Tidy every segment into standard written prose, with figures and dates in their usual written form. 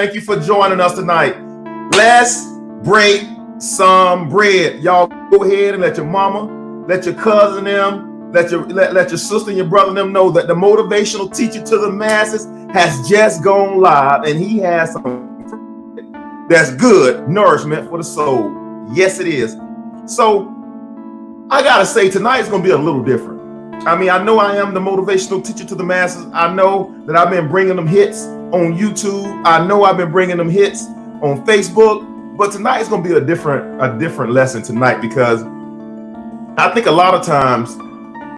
Thank you for joining us tonight. Let's break some bread. Y'all go ahead and let your mama, let your cousin them, let your sister and your brother them know that the motivational teacher to the masses has just gone live, and he has some that's good nourishment for the soul. Yes, it is. So I gotta say, tonight's gonna be a little different. I mean, I know I am the motivational teacher to the masses. I know that I've been bringing them hits on YouTube. I know I've been bringing them hits on Facebook. But tonight is going to be a different lesson tonight, because I think a lot of times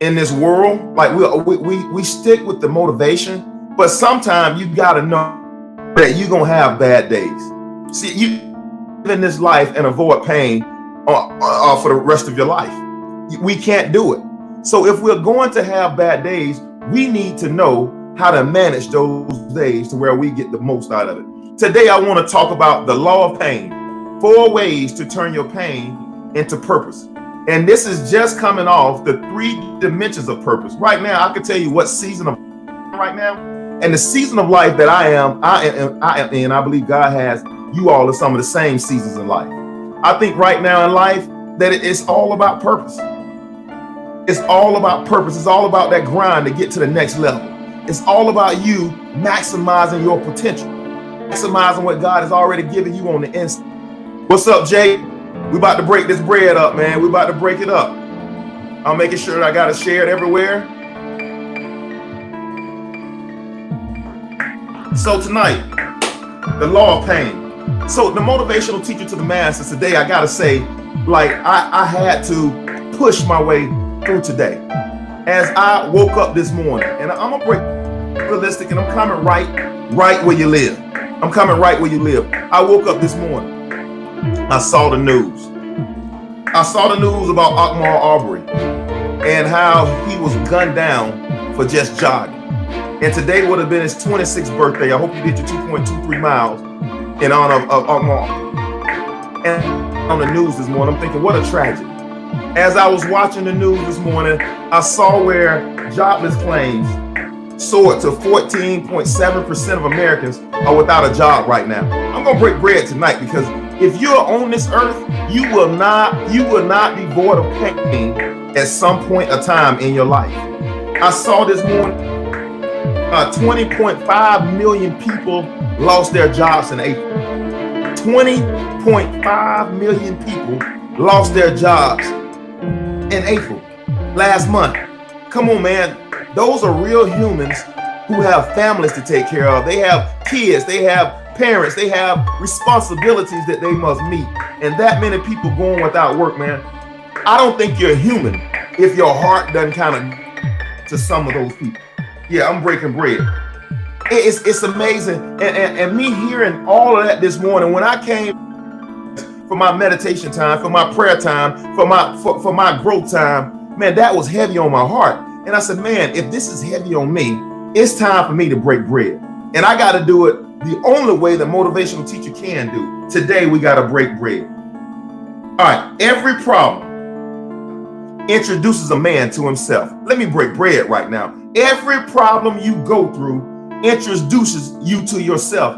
in this world, like we stick with the motivation, but sometimes you got to know that you're going to have bad days. See, you live in this life and avoid pain for the rest of your life. We can't do it. So if we're going to have bad days, we need to know how to manage those days to where we get the most out of it. Today, I want to talk about the law of pain, 4 ways to turn your pain into purpose. And this is just coming off the 3 dimensions of purpose. Right now, I can tell you what season of right now, and the season of life that I am in. I believe God has you all in some of the same seasons in life. I think right now in life that it's all about purpose. It's all about purpose. It's all about that grind to get to the next level. It's all about you maximizing your potential, maximizing what God has already given you on the inside. What's up, Jay? We about to break this bread up, man. We about to break it up. I'm making sure that I got to share it everywhere. So tonight, the law of pain. So the motivational teacher to the masses today, I got to say, like I had to push my way through today. As I woke up this morning, and I'm gonna break realistic, and I'm coming right where you live. I'm coming right where you live. I woke up this morning. I saw the news. I saw the news about Ahmaud Arbery and how he was gunned down for just jogging. And today would have been his 26th birthday. I hope you did your 2.23 miles in honor of Ahmaud. And on the news this morning, I'm thinking, what a tragedy. As I was watching the news this morning, I saw where jobless claims soared to 14.7% of Americans are without a job right now. I'm gonna break bread tonight, because if you're on this earth, you will not be void of pain at some point of time in your life. I saw this morning 20.5 million people lost their jobs in April. 20.5 million people lost their jobs in April, last month. Come on, man. Those are real humans who have families to take care of. They have kids, they have parents, they have responsibilities that they must meet. And that many people going without work, man. I don't think you're human if your heart doesn't kind of to some of those people. Yeah, I'm breaking bread. It's amazing. And me hearing all of that this morning, when I came for my meditation time, for my prayer time, for my growth time, man, that was heavy on my heart. And I said, man, if this is heavy on me, it's time for me to break bread. And I got to do it the only way the motivational teacher can do. Today, we got to break bread. All right, every problem introduces a man to himself. Let me break bread right now. Every problem you go through introduces you to yourself.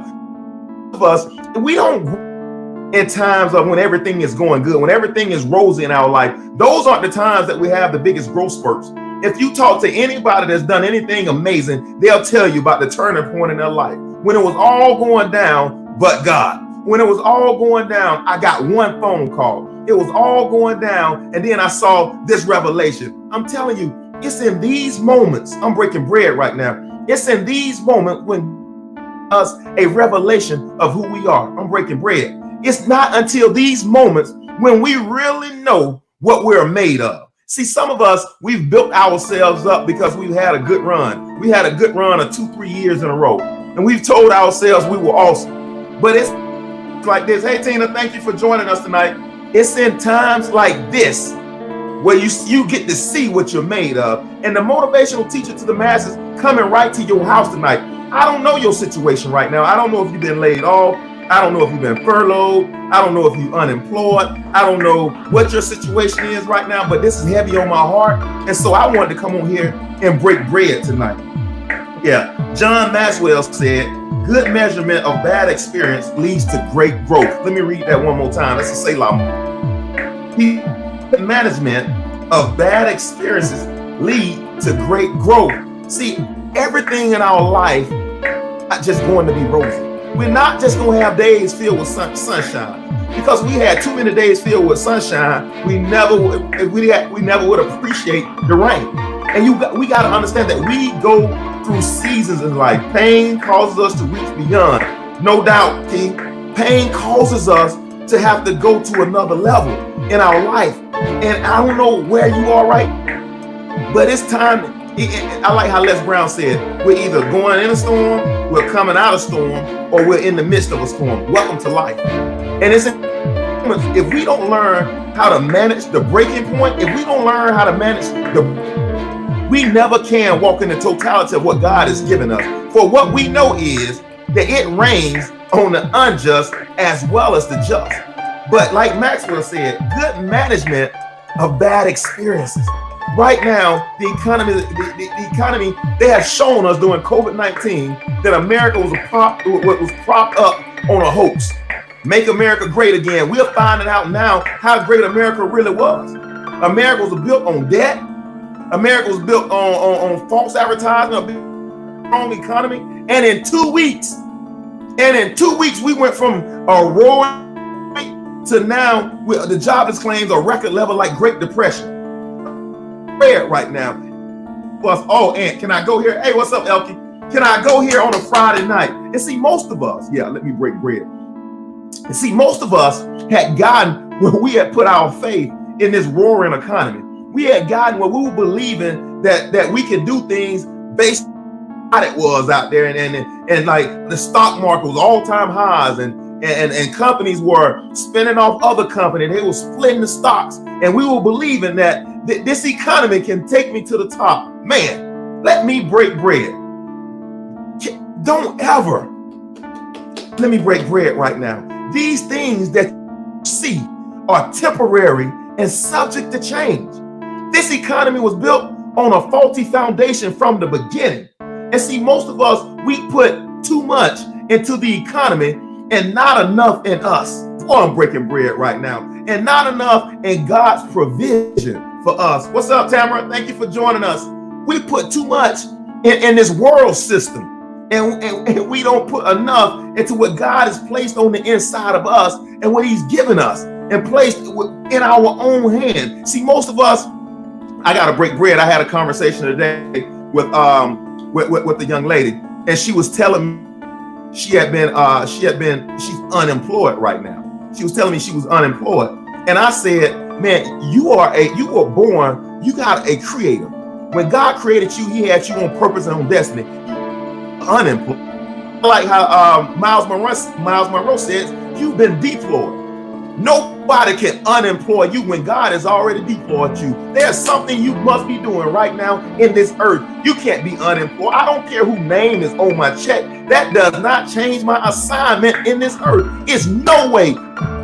Of us, we don't in times of when everything is going good, when everything is rosy in our life. Those aren't the times that we have the biggest growth spurts. If you talk to anybody that's done anything amazing, they'll tell you about the turning point in their life. When it was all going down, but God. When it was all going down, I got one phone call. It was all going down, and then I saw this revelation. I'm telling you, it's in these moments. I'm breaking bread right now. It's in these moments when us a revelation of who we are. I'm breaking bread. It's not until these moments when we really know what we're made of. See, some of us, we've built ourselves up because we've had a good run. We had a good run of 2-3 years in a row. And we've told ourselves we were awesome. But it's like this. Hey, Tina, thank you for joining us tonight. It's in times like this where you get to see what you're made of. And the motivational teacher to the masses coming right to your house tonight. I don't know your situation right now. I don't know if you've been laid off. I don't know if you've been furloughed. I don't know if you're unemployed. I don't know what your situation is right now, but this is heavy on my heart. And so I wanted to come on here and break bread tonight. Yeah, John Maxwell said, good measurement of bad experience leads to great growth. Let me read that one more time. That's a Selah. Good management of bad experiences lead to great growth. See, everything in our life not just going to be rosy. We're not just going to have days filled with sunshine. Because we had too many days filled with sunshine, we never would appreciate the rain. And we got to understand that we go through seasons in life. Pain causes us to reach beyond. No doubt, pain causes us to have to go to another level in our life. And I don't know where you are right, but it's time. I like how Les Brown said, we're either going in a storm, we're coming out of a storm, or we're in the midst of a storm. Welcome to life. And it's if we don't learn how to manage the breaking point, if we don't learn how to manage we never can walk in the totality of what God has given us. For what we know is that it rains on the unjust as well as the just. But like Maxwell said, good management of bad experiences. Right now, the economy, they have shown us during COVID-19 that America was propped up on a hoax. Make America great again. We're finding out now how great America really was. America was built on debt. America was built on false advertising, a strong economy. And in 2 weeks, we went from a roaring to now the jobless claims are record level like Great Depression. Right now. Oh, Aunt, can I go here? Hey, what's up, Elkie? Can I go here on a Friday night? And see, most of us, let me break bread. And see, most of us had gotten where we had put our faith in this roaring economy. We had gotten where we were believing that we could do things based on how it was out there, and like the stock market was all-time highs, and companies were spinning off other companies. They were splitting the stocks, and we were believing that this economy can take me to the top. Man, let me break bread. Don't ever. Let me break bread right now. These things that you see are temporary and subject to change. This economy was built on a faulty foundation from the beginning. And see, most of us, we put too much into the economy and not enough in us. Oh, I'm breaking bread right now. And not enough in God's provision for us. What's up, Tamara? Thank you for joining us. We put too much in this world system, and we don't put enough into what God has placed on the inside of us and what he's given us and placed in our own hand. See, most of us, I got to break bread. I had a conversation today with the young lady, and she was telling me she's unemployed right now. She was telling me she was unemployed. And I said, man, you were born, you got a creator. When God created you, he had you on purpose and on destiny. Unemployed. Like how Miles Monroe says, you've been deployed. Nobody can unemploy you when God has already deployed you. There's something you must be doing right now in this earth. You can't be unemployed. I don't care whose name is on my check. That does not change my assignment in this earth. It's no way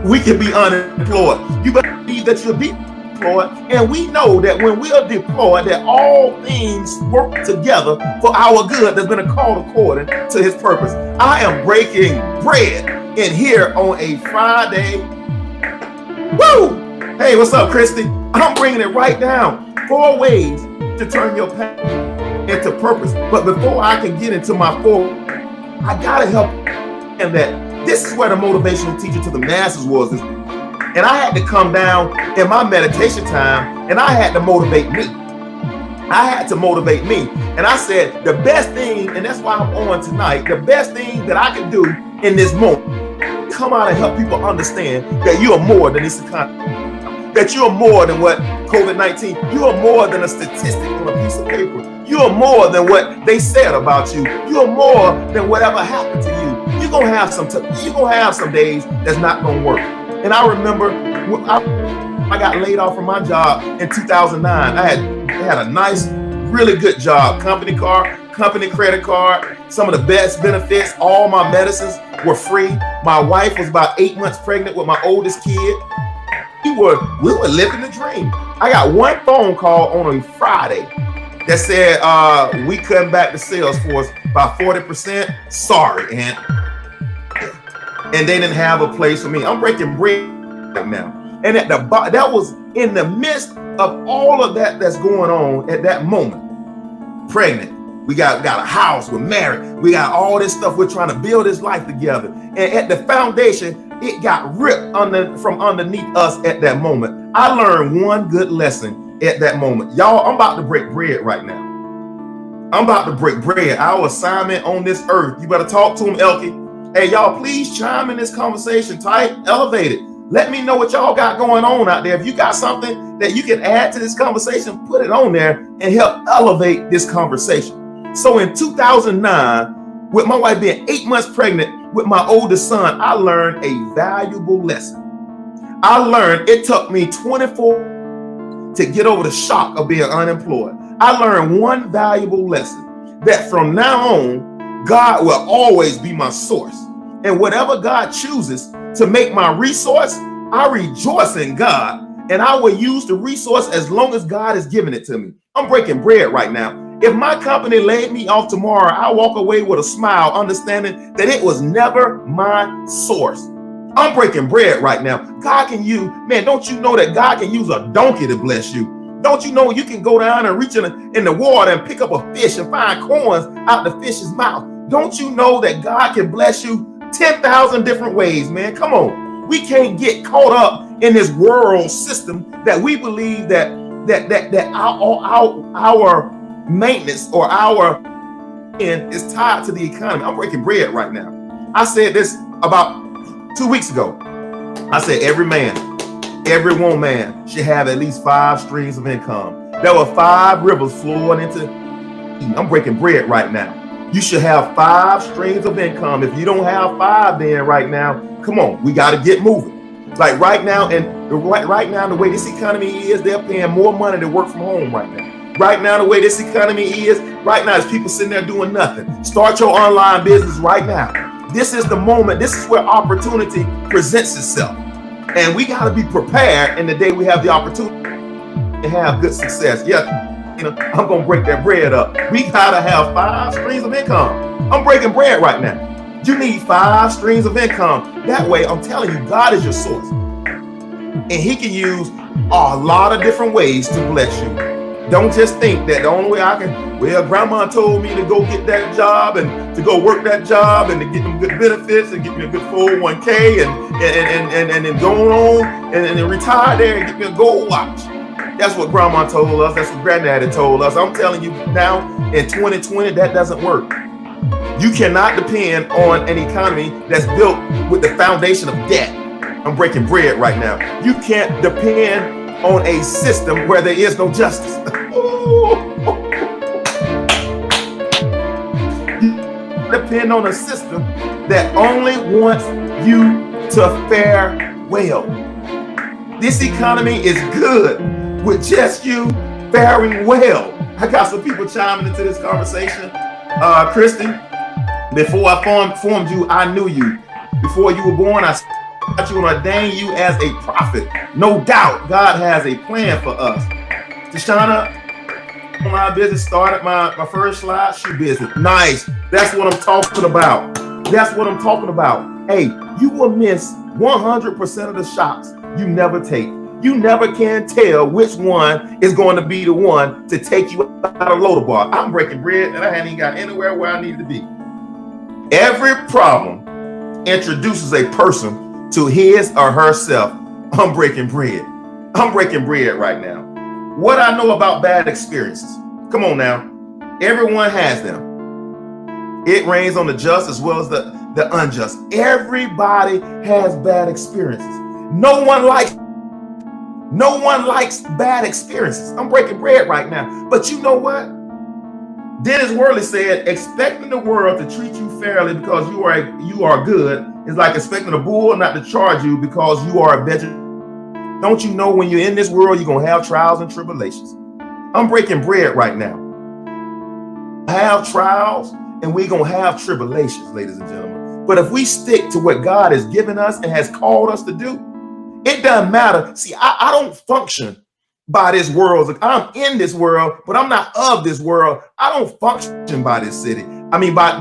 we can be unemployed. You better believe that you'll be deployed. And we know that when we are deployed, that all things work together for our good. That's been called according to his purpose. I am breaking bread in here on a Friday. Woo! Hey, what's up, Christy? I'm bringing it right down. 4 ways to turn your pain into purpose. But before I can get into my 4, I gotta help and that this is where the motivational teacher to the masses was. And I had to come down in my meditation time, and I had to motivate me. And I said, the best thing, and that's why I'm on tonight, the best thing that I can do in this moment, come out and help people understand that you are more than this economy. That you are more than what COVID-19, you are more than a statistic on a piece of paper. You are more than what they said about you. You are more than whatever happened to you. You're gonna have some days that's not gonna work. And I remember I got laid off from my job in 2009. I had a nice, really good job, company car, company credit card, some of the best benefits. All my medicines were free. My wife was about 8 months pregnant with my oldest kid. We were living the dream. I got one phone call on a Friday that said we cutting back the sales force by 40%. Sorry, Aunt. And they didn't have a place for me. I'm breaking bread right now. And that was in the midst of all of that that's going on at that moment. Pregnant. We got a house. We're married. We got all this stuff. We're trying to build this life together. And at the foundation, it got ripped from underneath us at that moment. I learned one good lesson at that moment. Y'all, I'm about to break bread right now. I'm about to break bread. Our assignment on this earth. You better talk to him, Elkie. Hey, y'all, please chime in this conversation. Type, elevate it. Let me know what y'all got going on out there. If you got something that you can add to this conversation, put it on there and help elevate this conversation. So in 2009, with my wife being 8 months pregnant with my oldest son, I learned a valuable lesson. I learned it took me 24 to get over the shock of being unemployed. I learned one valuable lesson, that from now on, God will always be my source. And whatever God chooses to make my resource, I rejoice in God, and I will use the resource as long as God is giving it to me. I'm breaking bread right now. If my company laid me off tomorrow, I walk away with a smile, understanding that it was never my source. I'm breaking bread right now. God can use, man, don't you know that God can use a donkey to bless you? Don't you know you can go down and reach in the water and pick up a fish and find coins out the fish's mouth? Don't you know that God can bless you 10,000 different ways, man? Come on. We can't get caught up in this world system that we believe that our maintenance or our end is tied to the economy. I'm breaking bread right now. I said this about 2 weeks ago. I said every man, every woman should have at least 5 streams of income. There were 5 rivers flowing into. I'm breaking bread right now. You should have 5 streams of income. If you don't have 5 then right now, come on, we got to get moving. Like right now, and right now, the way this economy is, they're paying more money to work from home right now. Right now, the way this economy is, right now, is people sitting there doing nothing. Start your online business right now. This is the moment. This is where opportunity presents itself. And we got to be prepared in the day we have the opportunity to have good success. Yeah. I'm going to break that bread up. We got to have 5 streams of income. I'm breaking bread right now. You need 5 streams of income. That way, I'm telling you, God is your source. And he can use a lot of different ways to bless you. Don't just think that the only way I can, well, grandma told me to go get that job and to go work that job and to get them good benefits and get me a good 401k and then go on and then retire there and get me a gold watch. That's what grandma told us. That's what granddaddy told us. I'm telling you now, in 2020, that doesn't work. You cannot depend on an economy that's built with the foundation of debt. I'm breaking bread right now. You can't depend on a system where there is no justice. You depend on a system that only wants you to fare well. This economy is good with just you faring well. I got some people chiming into this conversation. Christy, before I formed you, I knew you. Before you were born, I got you and ordained you as a prophet. No doubt, God has a plan for us. Tashana, my business started my first slide shoe business. Nice. That's what I'm talking about. That's what I'm talking about. Hey, you will miss 100% of the shots you never take. You never can tell which one is going to be the one to take you out of Lodabar. I'm breaking bread and I hadn't even got anywhere where I needed to be. Every problem introduces a person to his or herself. I'm breaking bread. I'm breaking bread right now. What I know about bad experiences. Come on now. Everyone has them. It rains on the just as well as the unjust. Everybody has bad experiences. No one likes bad experiences. I'm breaking bread right now. But you know what? Dennis Worley said, expecting the world to treat you fairly because you are good is like expecting a bull not to charge you because you are a vegetarian. Don't you know when you're in this world, you're going to have trials and tribulations? I'm breaking bread right now. Have trials and we're going to have tribulations, ladies and gentlemen. But if we stick to what God has given us and has called us to do, it doesn't matter. See, I don't function by this world. I'm in this world, but I'm not of this world. I don't function by this city. I mean, by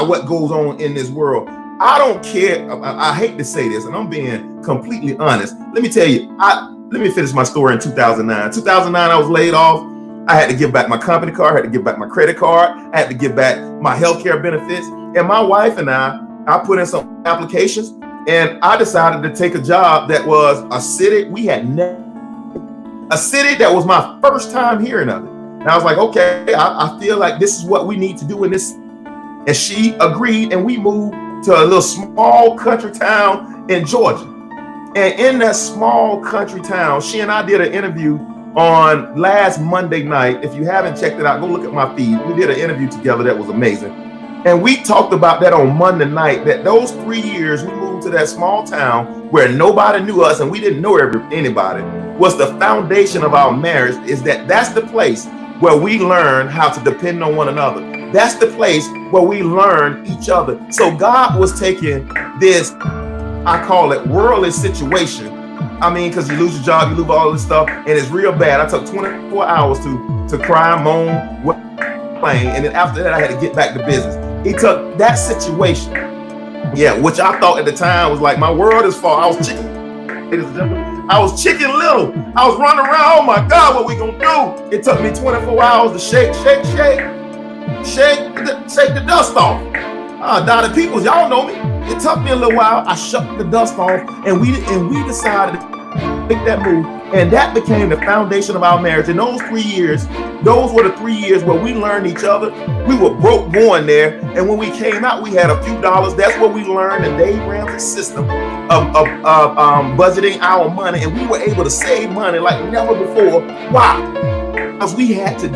what goes on in this world. I don't care. I hate to say this, and I'm being completely honest. Let me tell you, let me finish my story in 2009. 2009, I was laid off. I had to give back my company car. I had to give back my credit card. I had to give back my healthcare benefits. And my wife and I put in some applications, and I decided to take a job that was a city we had never, a city that was my first time hearing of it. And I was like, okay, I feel like this is what we need to do in this. And she agreed, and we moved to a little small country town in Georgia. And in that small country town, she and I did an interview on last Monday night. If you haven't checked it out, go look at my feed. We did an interview together that was amazing. And we talked about that on Monday night, that those 3 years we moved to that small town where nobody knew us and we didn't know anybody, was the foundation of our marriage. Is that's the place where we learn how to depend on one another. That's the place where we learn each other. So God was taking this, I call it worldly situation. I mean, because you lose your job, you lose all this stuff, and it's real bad. I took 24 hours to cry, moan, complain, and then after that, I had to get back to business. He took that situation, which I thought at the time was like, my world is fall. I was chicken, ladies and gentlemen. I was chicken little. I was running around, oh my God, what we gonna do? It took me 24 hours to shake the dust off. Dottie Peoples, y'all know me. It took me a little while. I shook the dust off, and we decided to make that move, and that became the foundation of our marriage. In those 3 years, those were the 3 years where we learned each other. We were broke going there, and when we came out, we had a few dollars. That's where we learned the Dave Ramsey system of budgeting our money, and we were able to save money like never before. Why? Because we had to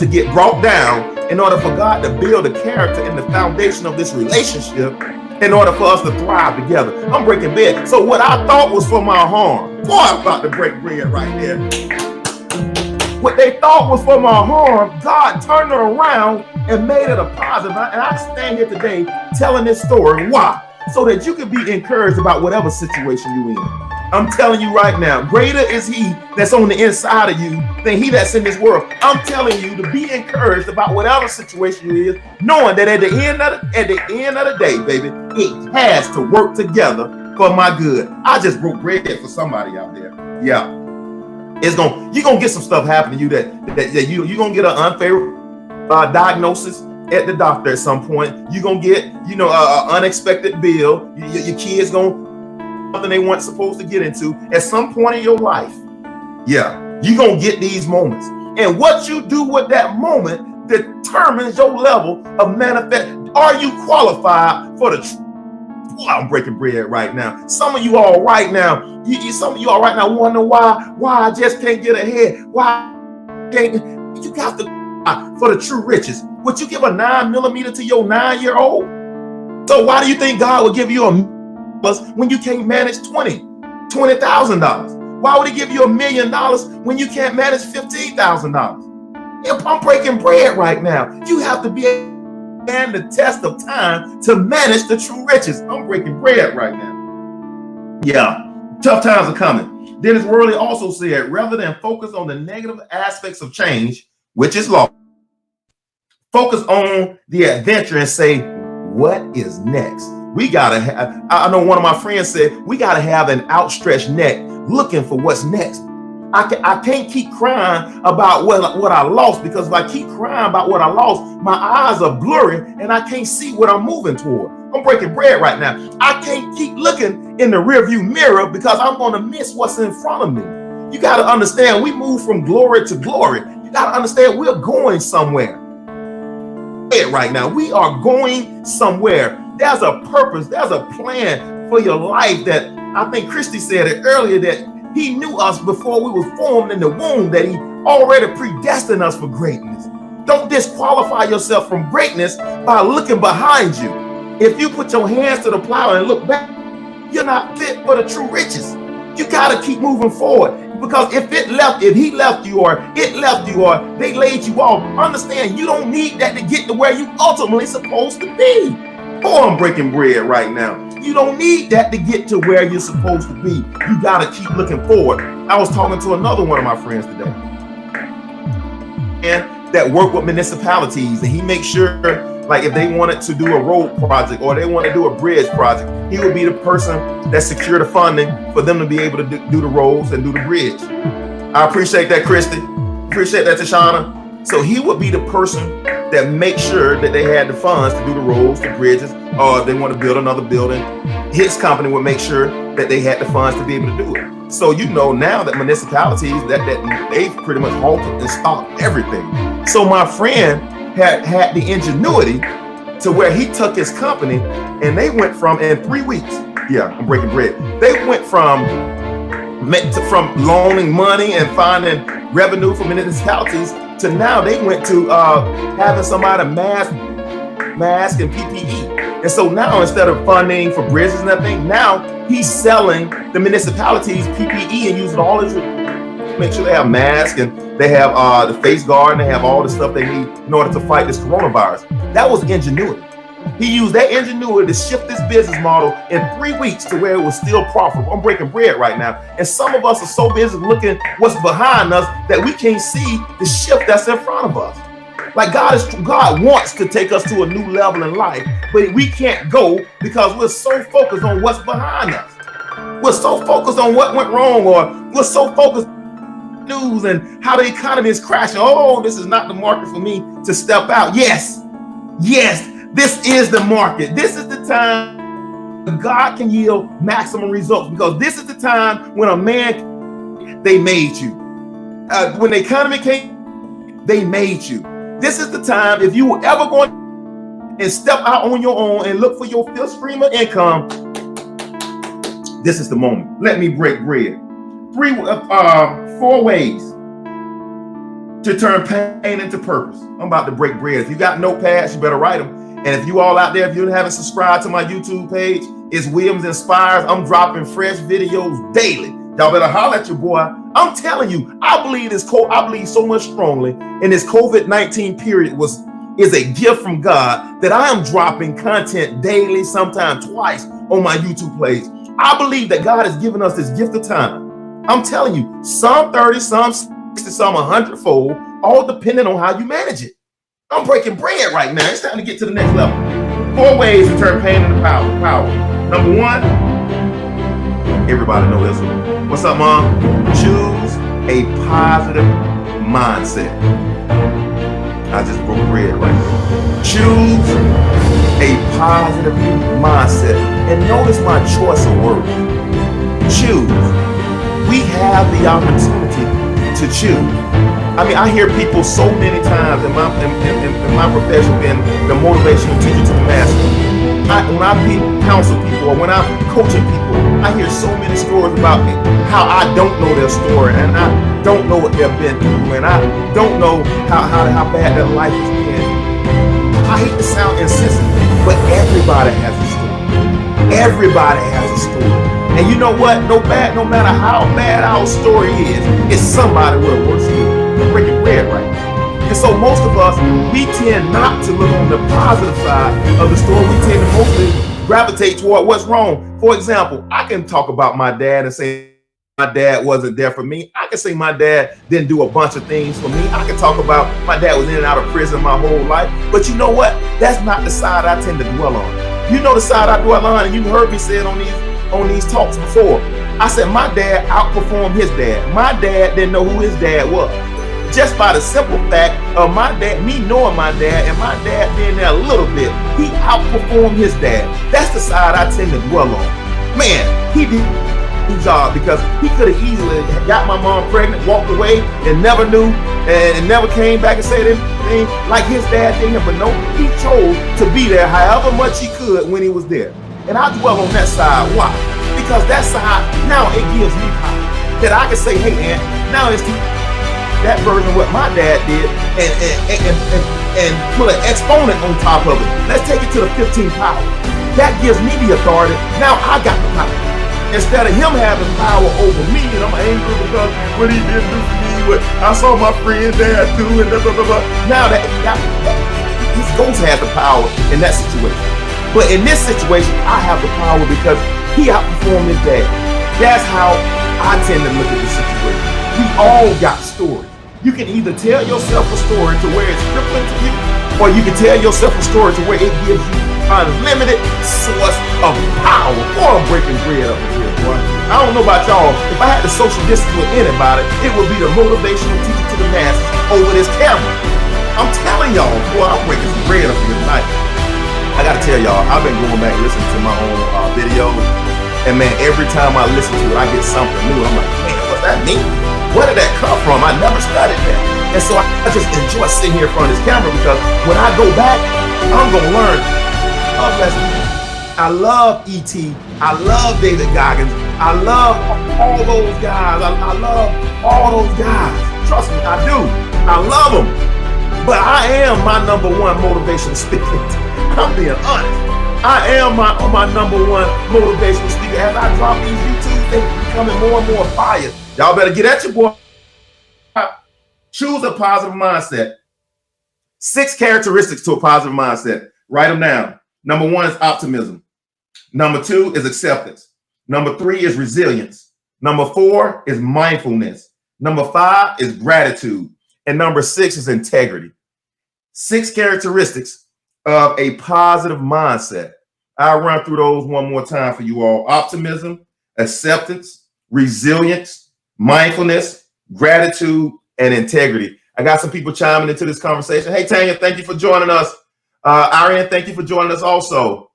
get brought down in order for God to build a character in the foundation of this relationship, in order for us to thrive together. I'm breaking bread. So what I thought was for my harm, boy, I'm about to break bread right there. What they thought was for my harm, God turned it around and made it a positive. And I stand here today telling this story. Why? So that you can be encouraged about whatever situation you're in. I'm telling you right now, greater is he that's on the inside of you than he that's in this world. I'm telling you to be encouraged about whatever situation you is, knowing that at the end of the day, baby, it has to work together for my good. I just broke bread for somebody out there. Yeah, you're gonna get some stuff happen to you that you're gonna get an unfavorable diagnosis at the doctor at some point. You're gonna get an unexpected bill. Your kids gonna something they weren't supposed to get into at some point in your life. Yeah, you're gonna get these moments, and what you do with that moment determines your level of manifest. Are you qualified for the truth? I'm breaking bread right now. Some of you all right now, wonder why I just can't get ahead. Why can't you got to for the true riches? Would you give a 9mm to your 9-year-old? So why do you think God would give you a when you can't manage $20,000? Why would he give you $1 million when you can't manage $15,000? I'm breaking bread right now. You have to be able to stand the test of time to manage the true riches. I'm breaking bread right now. Yeah, tough times are coming. Dennis Worley also said, rather than focus on the negative aspects of change, which is loss, focus on the adventure and say, what is next? We gotta have, I know one of my friends said, we gotta have an outstretched neck looking for what's next. I can't keep crying about what I lost, because if I keep crying about what I lost, my eyes are blurry and I can't see what I'm moving toward. I'm breaking bread right now. I can't keep looking in the rearview mirror because I'm gonna miss what's in front of me. You gotta understand, we move from glory to glory. You gotta understand, we're going somewhere. Right now, we are going somewhere. There's a purpose, there's a plan for your life that I think Christy said it earlier, that he knew us before we were formed in the womb, that he already predestined us for greatness. Don't disqualify yourself from greatness by looking behind you. If you put your hands to the plow and look back, you're not fit for the true riches. You got to keep moving forward, because if he left you, or it left you, or they laid you off, understand you don't need that to get to where you ultimately supposed to be. Oh, I'm breaking bread right now. You don't need that to get to where you're supposed to be. You got to keep looking forward. I was talking to another one of my friends today, and that work with municipalities, and he makes sure, like if they wanted to do a road project or they want to do a bridge project, he would be the person that secure the funding for them to be able to do the roads and do the bridge. I appreciate that, Christy. Appreciate that, Tashana. So he would be the person that makes sure that they had the funds to do the roads, the bridges, or if they want to build another building, his company would make sure that they had the funds to be able to do it. So you know now that municipalities, that they've pretty much halted and stopped everything. So my friend had the ingenuity to where he took his company and they went from, in 3 weeks, yeah, I'm breaking bread. They went from loaning money and finding revenue from municipalities to now they went to having somebody mask and PPE. And so now instead of funding for bridges and everything, now he's selling the municipalities PPE and using all his, make sure they have masks and they have the face guard and they have all the stuff they need in order to fight this coronavirus. That was ingenuity. He used that ingenuity to shift this business model in 3 weeks to where it was still profitable. I'm breaking bread right now. And some of us are so busy looking what's behind us that we can't see the shift that's in front of us. Like God wants to take us to a new level in life, but we can't go because we're so focused on what's behind us. We're so focused on what went wrong, or we're so focused on news and how the economy is crashing. Oh, this is not the market for me to step out. Yes, this is the market. This is the time God can yield maximum results, because this is the time when a man, they made you. When the economy came, they made you. This is the time, if you were ever going and step out on your own and look for your fifth stream of income, this is the moment. Let me break bread. 4 ways to turn pain into purpose. I'm about to break bread. If you got notepads, you better write them. And if you all out there, if you haven't subscribed to my YouTube page, it's Williams Inspires. I'm dropping fresh videos daily. Y'all better holler at your boy. I'm telling you, I believe so much strongly in this COVID-19 period is a gift from God that I am dropping content daily, sometimes twice on my YouTube page. I believe that God has given us this gift of time. I'm telling you, some 30, some 60, some 100-fold, all depending on how you manage it. I'm breaking bread right now. It's time to get to the next level. 4 ways to turn pain into power. Number 1, everybody know this one. What's up, Mom? Choose a positive mindset. I just broke bread right now. Choose a positive mindset. And notice my choice of words. Choose. We have the opportunity to choose. I mean, I hear people so many times in my profession, being the motivational teacher to the masses. When I counsel people or when I'm coaching people, I hear so many stories about how I don't know their story and I don't know what they've been through and I don't know how bad their life has been. I hate to sound insensitive, but everybody has a story. Everybody has a story. And you know what? No matter how bad our story is, it's somebody with a worse story. Breaking bread right now. And so most of us, we tend not to look on the positive side of the story. We tend to mostly gravitate toward what's wrong. For example, I can talk about my dad and say my dad wasn't there for me. I can say my dad didn't do a bunch of things for me. I can talk about my dad was in and out of prison my whole life. But you know what? That's not the side I tend to dwell on. You know the side I dwell on, and you heard me say it on these talks before. I said my dad outperformed his dad. My dad didn't know who his dad was. Just by the simple fact of me knowing my dad and my dad being there a little bit, he outperformed his dad. That's the side I tend to dwell on. Man, he did his job, because he could have easily got my mom pregnant, walked away, and never knew, and never came back and said anything like his dad did. But no, he chose to be there however much he could when he was there. And I dwell on that side. Why? Because that side, now it gives me power. That I can say, hey, man, now it's that version of what my dad did and put an exponent on top of it. Let's take it to the 15th power. That gives me the authority. Now I got the power. Instead of him having power over me, and I'm angry because what he didn't do for me, what I saw my friend dad do, and blah, blah, blah, blah. Now that his ghost has the power in that situation. But in this situation, I have the power because he outperformed his dad. That's how I tend to look at the situation. We all got stories. You can either tell yourself a story to where it's crippling to you, or you can tell yourself a story to where it gives you unlimited source of power. Boy, I'm breaking bread up in here, boy. I don't know about y'all. If I had to social distance with anybody, it would be the motivational teacher to the masses over this camera. I'm telling y'all, boy, I'm breaking some bread up here tonight. I gotta tell y'all, I've been going back listening to my own videos, and man, every time I listen to it, I get something new. I'm like, man, what's that mean? Where did that come from? I never studied that. And so I just enjoy sitting here in front of this camera, because when I go back, I'm gonna learn. I love E.T. I love David Goggins. I love all those guys. I love all those guys. Trust me, I do. I love them. But I am my number one motivational speaker. I'm being honest. I am my number one motivational speaker. As I drop these YouTube things, becoming more and more fire. Y'all better get at your boy. Choose a positive mindset. 6 characteristics to a positive mindset. Write them down. Number 1 is optimism. Number 2 is acceptance. Number 3 is resilience. Number 4 is mindfulness. Number 5 is gratitude. And number 6 is integrity. 6 characteristics of a positive mindset. I'll run through those one more time for you all. Optimism, acceptance, resilience, mindfulness, gratitude, and integrity. I got some people chiming into this conversation. Hey, Tanya, thank you for joining us. Ariane, thank you for joining us also.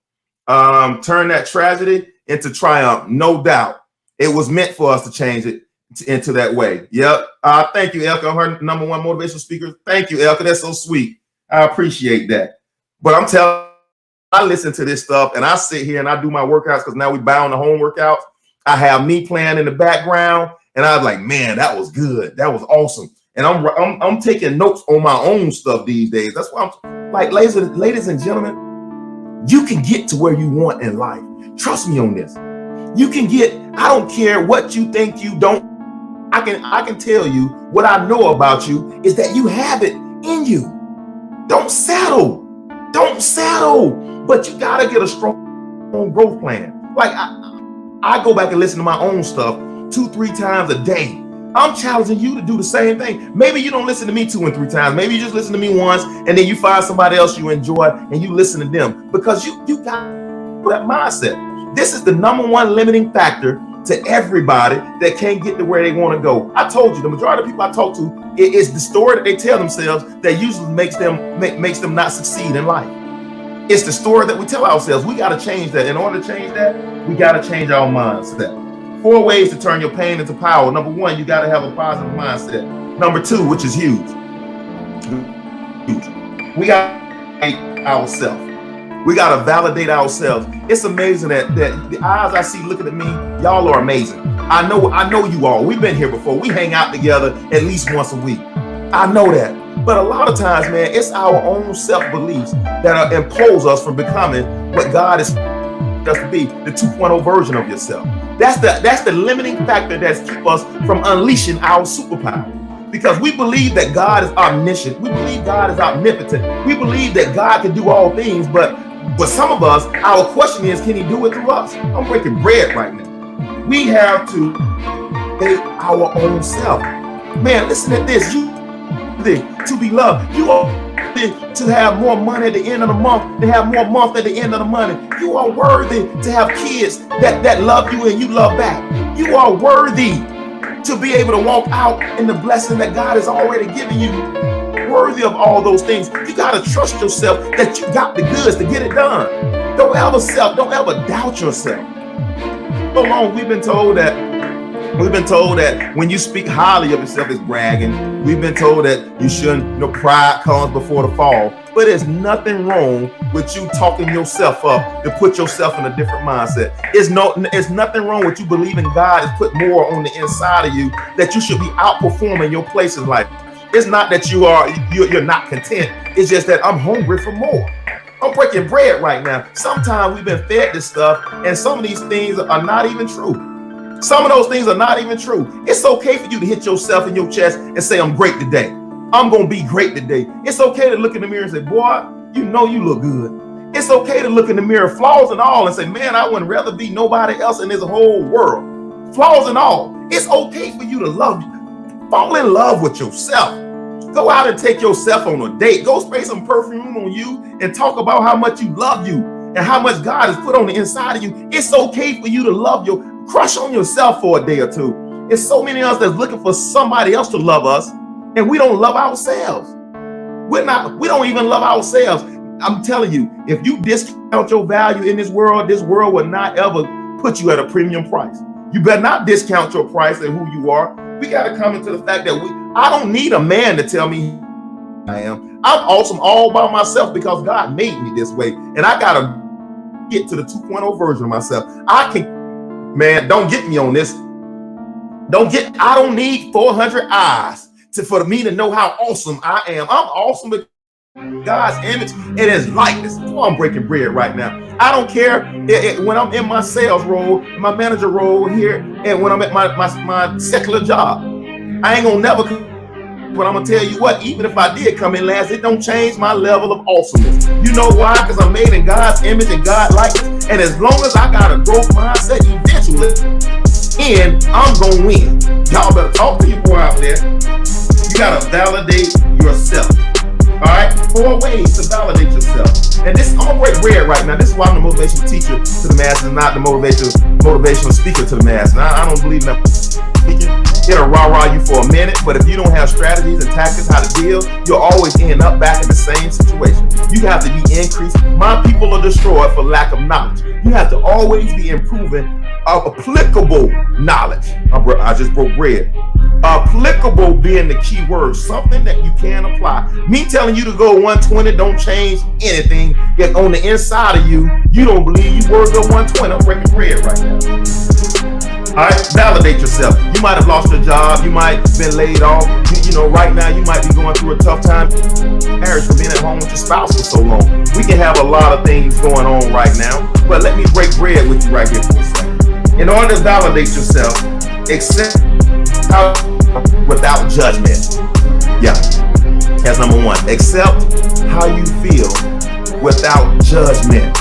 Turn that tragedy into triumph. No doubt. It was meant for us to change it into that way. Yep. Thank you, Elka, her number one motivational speaker. Thank you, Elka. That's so sweet. I appreciate that. But I'm telling you, I listen to this stuff and I sit here and I do my workouts, because now we bound to home workouts. I have me playing in the background, and I was like, man, that was good. That was awesome. And I'm taking notes on my own stuff these days. That's why I'm like, ladies and gentlemen, you can get to where you want in life. Trust me on this. You can get, I don't care what you think you don't. I can tell you what I know about you is that you have it in you. Don't settle. Don't settle. But you gotta get a strong growth plan. Like I go back and listen to my own stuff 2-3 times a day. I'm challenging you to do the same thing. Maybe you don't listen to me 2 and 3 times. Maybe you just listen to me once, and then you find somebody else you enjoy and you listen to them, because you got that mindset. This is the number one limiting factor to everybody that can't get to where they want to go. I told you, the majority of people I talk to, it's the story that they tell themselves that usually makes them not succeed in life. It's the story that we tell ourselves. We got to change that. In order to change that, we got to change our mindset. 4 ways to turn your pain into power. Number 1, you got to have a positive mindset. Number 2, which is huge, we got to validate ourselves. We got to validate ourselves. It's amazing that the eyes I see looking at me, y'all are amazing. I know you all. We've been here before. We hang out together at least once a week. I know that. But a lot of times, man, it's our own self-beliefs that impose us from becoming what God is us to be, the 2.0 version of yourself. That's the limiting factor that's keep us from unleashing our superpower. Because we believe that God is omniscient. We believe God is omnipotent. We believe that God can do all things, but some of us, our question is, can he do it through us? I'm breaking bread right now. We have to make our own self. Man, listen at this. You to be loved. You are to have more money at the end of the month, to have more month at the end of the money. You are worthy to have kids that love you and you love back. You are worthy to be able to walk out in the blessing that God has already given you. Worthy of all those things. You got to trust yourself that you got the goods to get it done. Don't ever doubt yourself. So long we've been told that when you speak highly of yourself, it's bragging. We've been told that you shouldn't, pride comes before the fall. But there's nothing wrong with you talking yourself up to put yourself in a different mindset. It's nothing wrong with you believing God has put more on the inside of you, that you should be outperforming your place in life. It's not that you're not content. It's just that I'm hungry for more. I'm breaking bread right now. Sometimes we've been fed this stuff, and some of these things are not even true. Some of those things are not even true. It's okay for you to hit yourself in your chest and say, I'm great today. I'm going to be great today. It's okay to look in the mirror and say, boy, you know you look good. It's okay to look in the mirror, flaws and all, and say, man, I wouldn't rather be nobody else in this whole world. Flaws and all. It's okay for you to love you. Fall in love with yourself. Go out and take yourself on a date. Go spray some perfume on you and talk about how much you love you and how much God has put on the inside of you. It's okay for you to love you. Crush on yourself for a day or two. It's so many of us that's looking for somebody else to love us, and we don't love ourselves. We don't even love ourselves. I'm telling you, if you discount your value in this world will not ever put you at a premium price. You better not discount your price and who you are. We got to come into the fact that I don't need a man to tell me who I am. I'm awesome all by myself because God made me this way. And I got to get to the 2.0 version of myself. Man, don't get me on this. I don't need 400 eyes for me to know how awesome I am. I'm awesome with God's image and His likeness. Oh, I'm breaking bread right now. I don't care when I'm in my sales role, my manager role here, and when I'm at my secular job. I ain't gonna never come, but I'm gonna tell you what, even if I did come in last, it don't change my level of awesomeness. You know why? Because I'm made in God's image and God likeness. And as long as I got a growth mindset, eventually, I'm gonna win. Y'all better talk to your boy out there. You gotta validate yourself. All right, 4 ways to validate yourself. And this, I'm gonna break bread right now. This is why I'm the motivational teacher to the masses, not the motivational speaker to the masses. I don't believe in that speaking. It'll rah-rah you for a minute, but if you don't have strategies and tactics how to deal, you'll always end up back in the same situation. You have to be increased. My people are destroyed for lack of knowledge. You have to always be improving applicable knowledge. I just broke bread. Applicable being the key word, something that you can apply. Me telling you to go 120 don't change anything. If on the inside of you, you don't believe you worth go 120, I'm breaking bread right now. All right, validate yourself. You might have lost your job. You might have been laid off. You know, right now you might be going through a tough time. Marriage for being at home with your spouse for so long. We can have a lot of things going on right now, but let me break bread with you right here for a second. In order to validate yourself, accept without judgment. Yeah, that's number 1. Accept how you feel without judgment.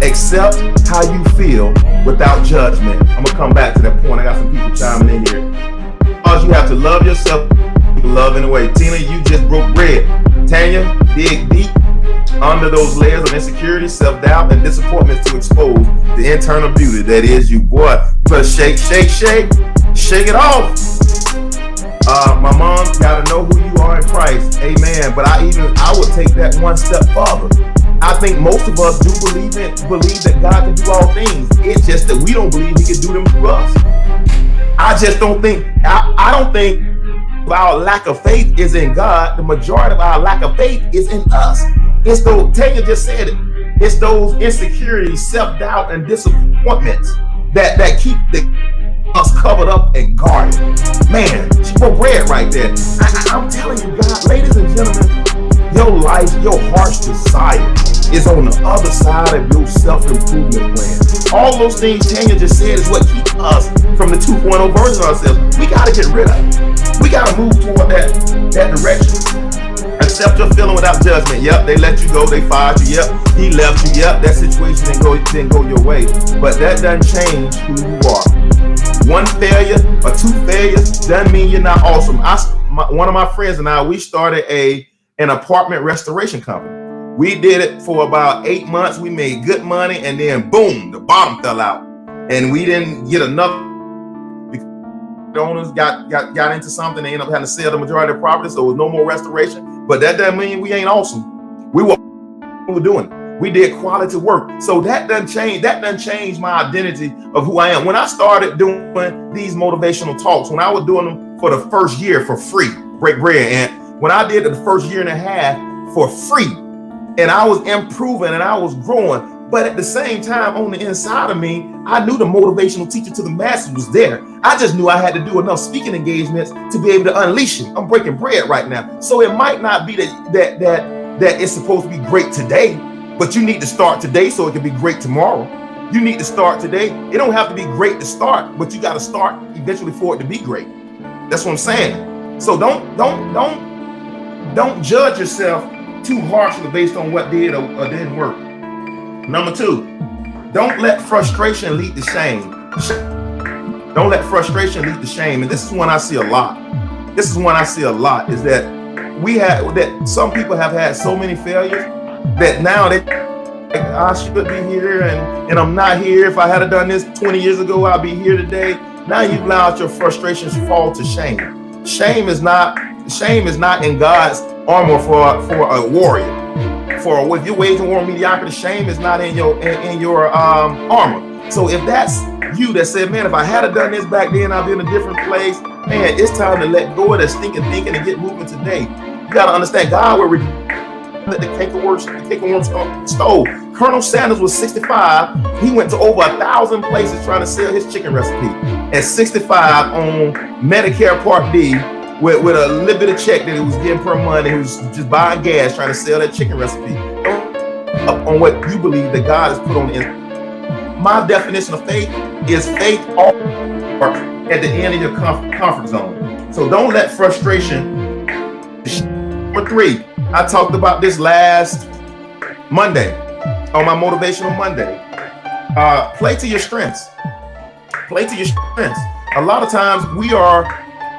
Accept how you feel without judgment. I'm gonna come back to that point. I got some people chiming in here. Because you have to love yourself, love in a way. Tina, you just broke bread. Tanya, dig deep under those layers of insecurity, self-doubt, and disappointment to expose the internal beauty that is you. Boy, you better shake it off. My mom gotta know who you are in Christ. Amen. But I would take that one step further. I think most of us do believe that God can do all things. It's just that we don't believe He can do them through us. I just don't think, I don't think our lack of faith is in God. The majority of our lack of faith is in us. It's those, Tanya just said it, it's those insecurities, self-doubt, and disappointments that keep us covered up and guarded. Man, she broke bread right there. I'm telling you, God, ladies and gentlemen, your life, your heart's desire is on the other side of your self-improvement plan. All those things Tanya just said is what keeps us from the 2.0 version of ourselves. We got to get rid of it. We got to move toward that direction. Accept your feeling without judgment. Yep, they let you go. They fired you. Yep, he left you. Yep, that situation didn't go your way. But that doesn't change who you are. One failure or 2 failures doesn't mean you're not awesome. One of my friends and I, we started an apartment restoration company. We did it for about 8 months. We made good money, and then boom, the bottom fell out, and we didn't get enough. The owners got into something. They ended up having to sell the majority of the property, so there was no more restoration. But that doesn't mean we ain't awesome. We were doing it. We did quality work. So that doesn't change. That doesn't change my identity of who I am. When I started doing these motivational talks, when I was doing them for the first year for free, break bread, and when I did it the first year and a half for free, and I was improving and I was growing. But at the same time, on the inside of me, I knew the motivational teacher to the masses was there. I just knew I had to do enough speaking engagements to be able to unleash it. I'm breaking bread right now. So it might not be that it's supposed to be great today, but you need to start today so it can be great tomorrow. You need to start today. It don't have to be great to start, but you got to start eventually for it to be great. That's what I'm saying. So don't judge yourself too harshly based on what did or didn't work. Number 2, don't let frustration lead to shame. Don't let frustration lead to shame. And this is one I see a lot. This is one I see a lot, is that some people have had so many failures that now they, like, I should be here and I'm not here. If I had done this 20 years ago, I'd be here today. Now you've allowed your frustrations fall to shame. Shame is not in God's armor for a warrior. For if you're waging war on mediocrity, shame is not in your armor. So if that's you that said, man, if I had done this back then, I'd be in a different place. Man, it's time to let go of that stinking thinking and get moving today. You got to understand, God will let the cankerworm stole. Colonel Sanders was 65. He went to over 1,000 places trying to sell his chicken recipe. At 65 on Medicare Part D, with a little bit of check that he was getting per month, and he was just buying gas trying to sell that chicken recipe. Up on what you believe that God has put on the inside. My definition of faith is faith at the end of your comfort zone. So don't let frustration. Number 3, I talked about this last Monday on my Motivational Monday. Play to your strengths. Play to your strengths. A lot of times we are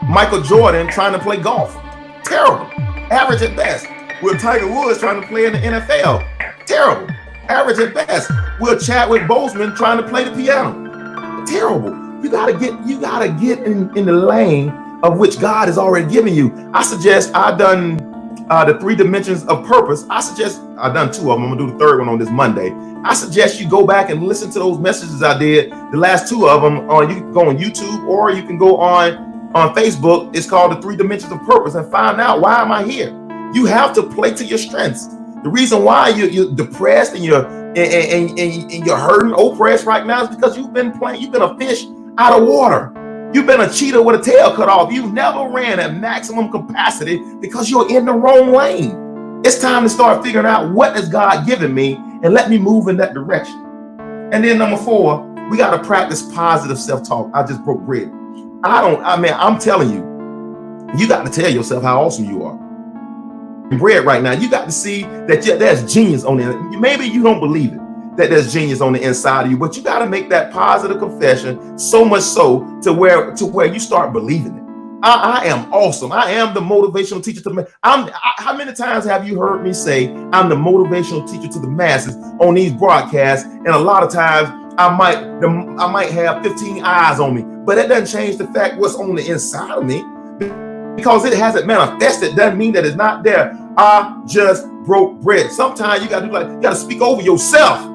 Michael Jordan trying to play golf. Terrible. Average at best. We're Tiger Woods trying to play in the NFL. Terrible. Average at best. We're Chadwick Boseman trying to play the piano. Terrible. You gotta get in the lane of which God has already given you. I suggest I've done the 3 dimensions of purpose. I've done 2 of them. I'm gonna do the 3rd one on this Monday. I suggest you go back and listen to those messages I did. The last 2 of them you can go on YouTube, or you can go on Facebook. It's called the 3 dimensions of purpose, and find out, why am I here? You have to play to your strengths. The reason why you're depressed and you're hurting, oppressed right now is because you've been a fish out of water. You've been a cheetah with a tail cut off. You never ran at maximum capacity because you're in the wrong lane. It's time to start figuring out, what has God given me, and let me move in that direction. And then number 4, we got to practice positive self-talk. I just broke bread. I'm telling you, you got to tell yourself how awesome you are. Bread right now, you got to see that there's genius on the inside. Maybe you don't believe it, that there's genius on the inside of you, but you got to make that positive confession, so much so to where you start believing it. I am awesome. I am the motivational teacher to the how many times have you heard me say I'm the motivational teacher to the masses on these broadcasts? And a lot of times I might have 15 eyes on me, but that doesn't change the fact what's on the inside of me. Because it hasn't manifested doesn't mean that it's not there. I just broke bread. Sometimes you gotta speak over yourself.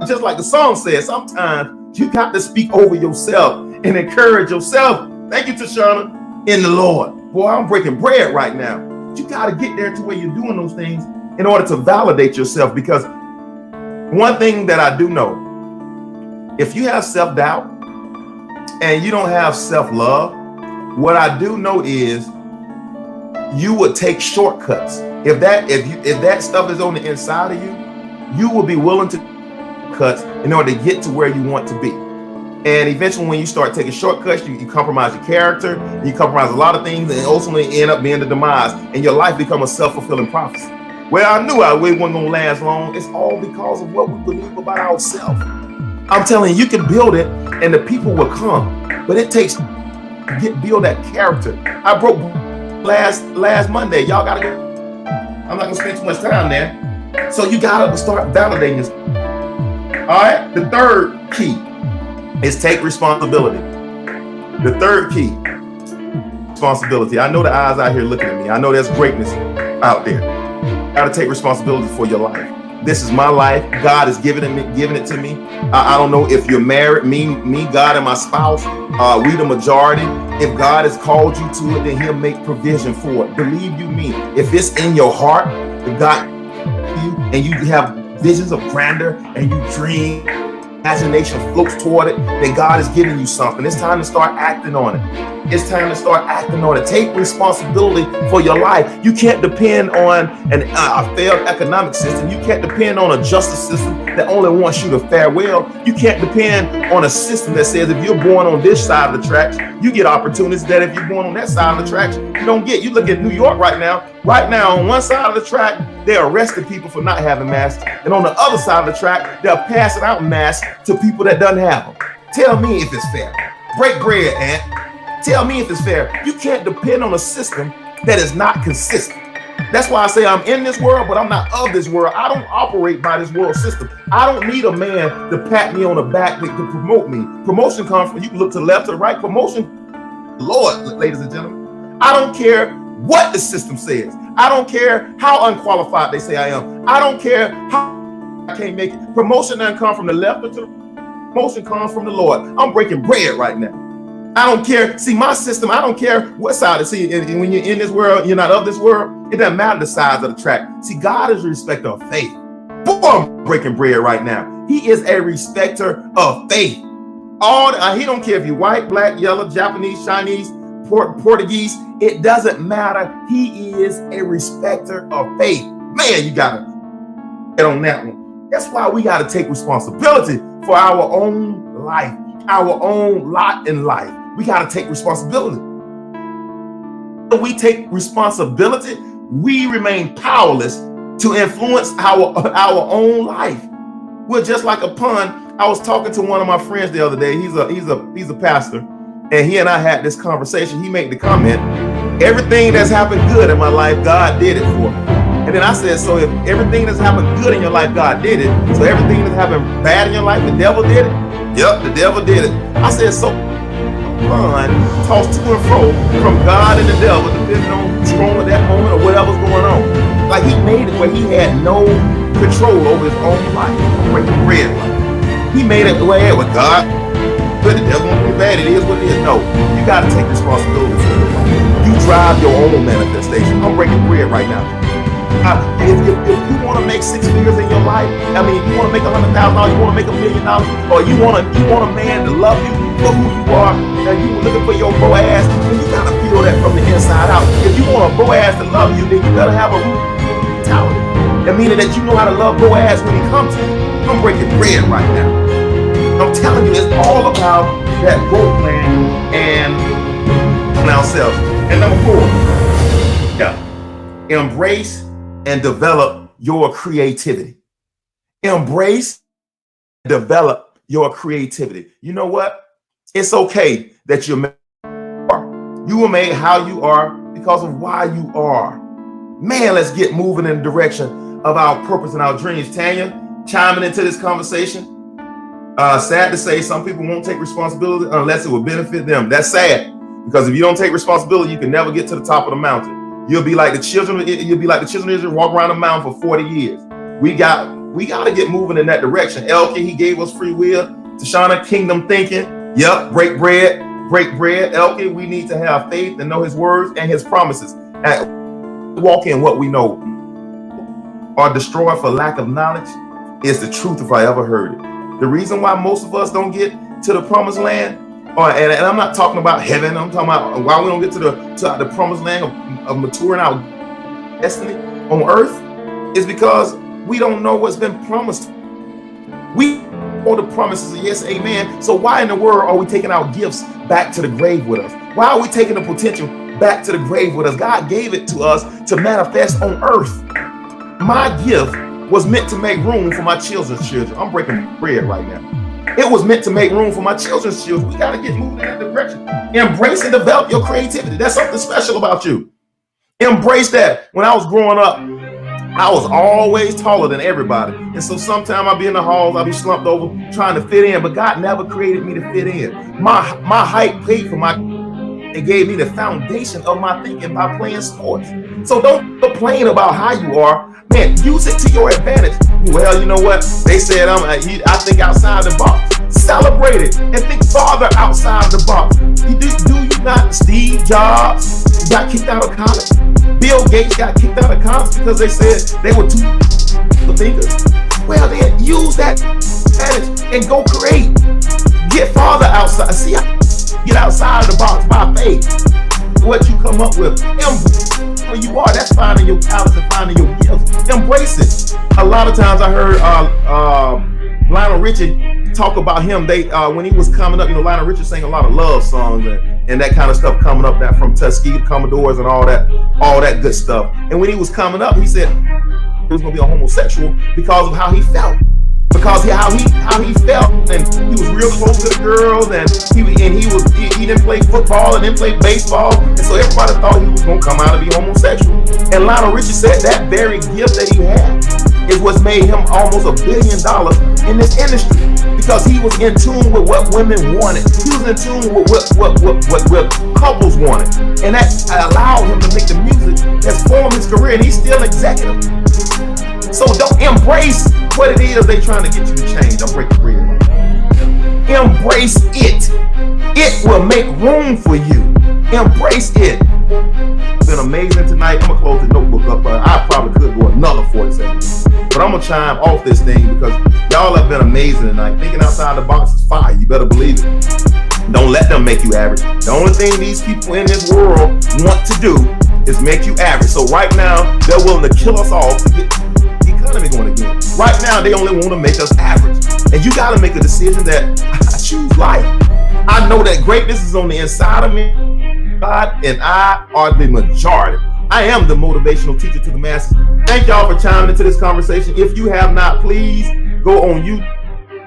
Just like the song says, sometimes you got to speak over yourself and encourage yourself. Thank you, Tashana, in the Lord. Boy, I'm breaking bread right now. You got to get there to where you're doing those things in order to validate yourself. Because one thing that I do know, if you have self-doubt and you don't have self-love, what I do know is you would take shortcuts. If that stuff is on the inside of you, you will be willing to cuts in order to get to where you want to be. And eventually, when you start taking shortcuts, you compromise your character, you compromise a lot of things, and ultimately end up being the demise, and your life become a self-fulfilling prophecy. Well, I knew it wasn't going to last long. It's all because of what we believe about ourselves. I'm telling you, you can build it, and the people will come, but it takes build that character. I broke last Monday. Y'all gotta go. I'm not gonna spend too much time there. So you gotta start validating this. All right. The 3rd key is take responsibility. The 3rd key, responsibility. I know the eyes out here looking at me. I know there's greatness out there. You gotta take responsibility for your life. This is my life. God is giving it to me. I don't know if you're married, me, God, and my spouse. We the majority. If God has called you to it, then He'll make provision for it. Believe you me. If it's in your heart, if God you and you have visions of grandeur and you dream, imagination floats toward it, then God is giving you something. It's time to start acting on it. It's time to start acting on it. Take responsibility for your life. You can't depend on a failed economic system. You can't depend on a justice system that only wants you to fare well. You can't depend on a system that says if you're born on this side of the tracks, you get opportunities that if you're born on that side of the tracks, you don't get. You look at New York right now. Right now, on one side of the track, they're arresting people for not having masks. And on the other side of the track, they're passing out masks to people that doesn't have them. Tell me if it's fair. Break bread, Aunt. Tell me if it's fair. You can't depend on a system that is not consistent. That's why I say I'm in this world, but I'm not of this world. I don't operate by this world system. I don't need a man to pat me on the back to promote me. Promotion comes from, you can look to the left, to the right. Promotion, Lord, ladies and gentlemen. I don't care what the system says. I don't care how unqualified they say I am. I don't care how I can't make it. Promotion doesn't come from the left or to the right. Promotion comes from the Lord. I'm breaking bread right now. I don't care. See, my system, I don't care what side. See, when you're in this world, you're not of this world. It doesn't matter the size of the track. See, God is a respecter of faith. Boy, I'm breaking bread right now. He is a respecter of faith. He don't care if you're white, black, yellow, Japanese, Chinese, Portuguese. It doesn't matter. He is a respecter of faith. Man, you got to get on that one. That's why we got to take responsibility for our own life, our own lot in life. We got to take responsibility. When we take responsibility, we remain powerless to influence our own life. We're just like a pawn. I was talking to one of my friends the other day. He's a pastor, and he and I had this conversation. He made the comment, everything that's happened good in my life, God did it for me. And then I said, so if everything that's happened good in your life, God did it, so everything that's happened bad in your life, the devil did it? Yep, the devil did it. I said, so pawn tossed to and fro from God and the devil, depending on who's strong at that moment or whatever's going on. Like he made it where he had no control over his own life. Breaking bread. He made it where with God, but the devil won't be bad. It is what it is. No, you got to take responsibility for your life. You drive your own manifestation. I'm breaking bread right now. If you want to make 6 figures in your life, I mean, if you want to make $100,000, you want to make $1 million, or you want a man to love you for who you are, and you looking for your Boaz, then you gotta feel that from the inside out. If you want a Boaz to love you, then you better have a mentality. That meaning that you know how to love Boaz when he comes to you. I'm breaking bread right now. I'm telling you, it's all about that growth plan and ourselves. And number 4, embrace and develop your creativity. Embrace, develop your creativity. You know what? It's okay that you were made how you are because of why you are. Man, let's get moving in the direction of our purpose and our dreams. Tanya, chiming into this conversation. Sad to say, some people won't take responsibility unless it will benefit them. That's sad, because if you don't take responsibility, you can never get to the top of the mountain. You'll be like the children of Israel, walk around the mountain for 40 years. We got to get moving in that direction. Elkin, he gave us free will. Tashana, kingdom thinking. Yep, break bread. Elkin, we need to have faith and know his words and his promises. And walk in what we know. Or destroyed for lack of knowledge is the truth if I ever heard it. The reason why most of us don't get to the promised land, and I'm not talking about heaven, I'm talking about why we don't get to the promised land of maturing our destiny on earth, is because we don't know what's been promised. We know the promises of yes, amen. So why in the world are we taking our gifts back to the grave with us? Why are we taking the potential back to the grave with us? God gave it to us to manifest on earth. My gift was meant to make room for my children's children. I'm breaking bread right now. It was meant to make room for my children's children. We got to get moving in that direction. Embrace and develop your creativity. That's something special about you. Embrace that. When I was growing up, I was always taller than everybody. And so sometimes I'll be in the halls, I'll be slumped over trying to fit in, but God never created me to fit in. My height paid for it gave me the foundation of my thinking by playing sports. So don't complain about how you are. Man, use it to your advantage. Well, you know what? They said I think outside the box. Celebrate it and think farther outside the box. Do you not? Steve Jobs got kicked out of college. Bill Gates got kicked out of college because they said they were too thinkers. Well, then use that advantage and go create. Get farther outside. See, get outside the box by faith. What you come up with. Where you are, that's finding your talents and finding your gifts. Embrace it. A lot of times I heard Lionel Richie talk about him. When he was coming up, Lionel Richie sang a lot of love songs and that kind of stuff coming up, that from Tuskegee, Commodores, and all that good stuff. And when he was coming up, he said he was going to be a homosexual because of how he felt. because how he felt, and he was real close to the girls, and he didn't play football and didn't play baseball, and so everybody thought he was gonna come out and be homosexual. And Lionel Richie said that very gift that he had is what made him almost $1 billion in this industry, because he was in tune with what women wanted. He was in tune with what couples wanted, and that allowed him to make the music that's formed his career, and he's still executive. So don't embrace what it is they trying to get you to change. Don't break the bread. Embrace it. It will make room for you. Embrace it. It's been amazing tonight. I'm gonna close the notebook up. I probably could go another 40 seconds, but I'm gonna chime off this thing because y'all have been amazing tonight. Thinking outside the box is fire. You better believe it. Don't let them make you average. The only thing these people in this world want to do is make you average. So right now, they're willing to kill us all to get the economy going again. Right now, they only want to make us average. And you got to make a decision that I choose life. I know that greatness is on the inside of me, God, and I are the majority. I am the motivational teacher to the masses. Thank y'all for chiming into this conversation. If you have not, please go on YouTube.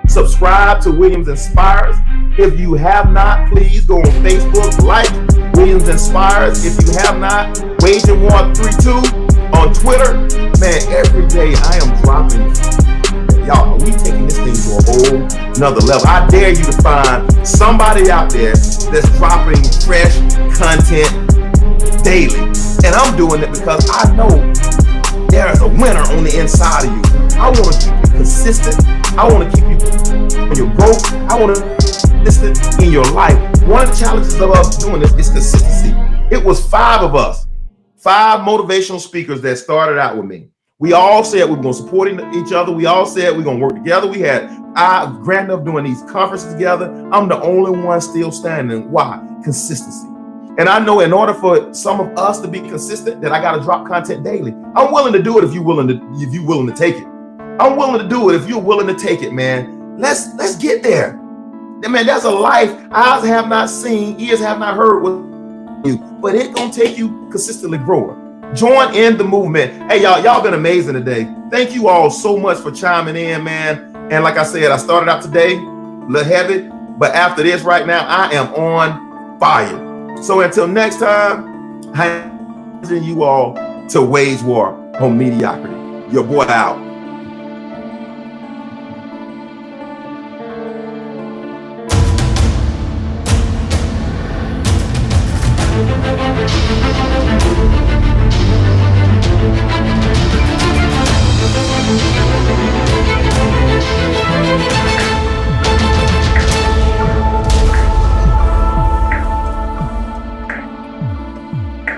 Subscribe to Williams Inspires. If you have not, please go on Facebook, like Williams Inspires. If you have not, Waging War 32 on Twitter. Man, every day I am dropping. Y'all, we taking this thing to a whole nother level. I dare you to find somebody out there that's dropping fresh content daily. And I'm doing it because I know there's a winner on the inside of you. I want to keep you consistent. I want to keep you in your growth. I want to be consistent in your life. One of the challenges of us doing this is consistency. It was 5 of us, 5 motivational speakers that started out with me. We all said we were going to support each other. We all said we're going to work together. We had grand enough doing these conferences together. I'm the only one still standing. Why? Consistency. And I know in order for some of us to be consistent, that I got to drop content daily. I'm willing to do it if you're willing to take it. I'm willing to do it if you're willing to take it, man. Let's get there. Man, there's a life eyes have not seen, ears have not heard with you, but it's gonna take you consistently growing. Join in the movement. Hey, y'all been amazing today. Thank you all so much for chiming in, man. And like I said, I started out today a little heavy, but after this right now, I am on fire. So until next time, I encourage you all to wage war on mediocrity. Your boy out.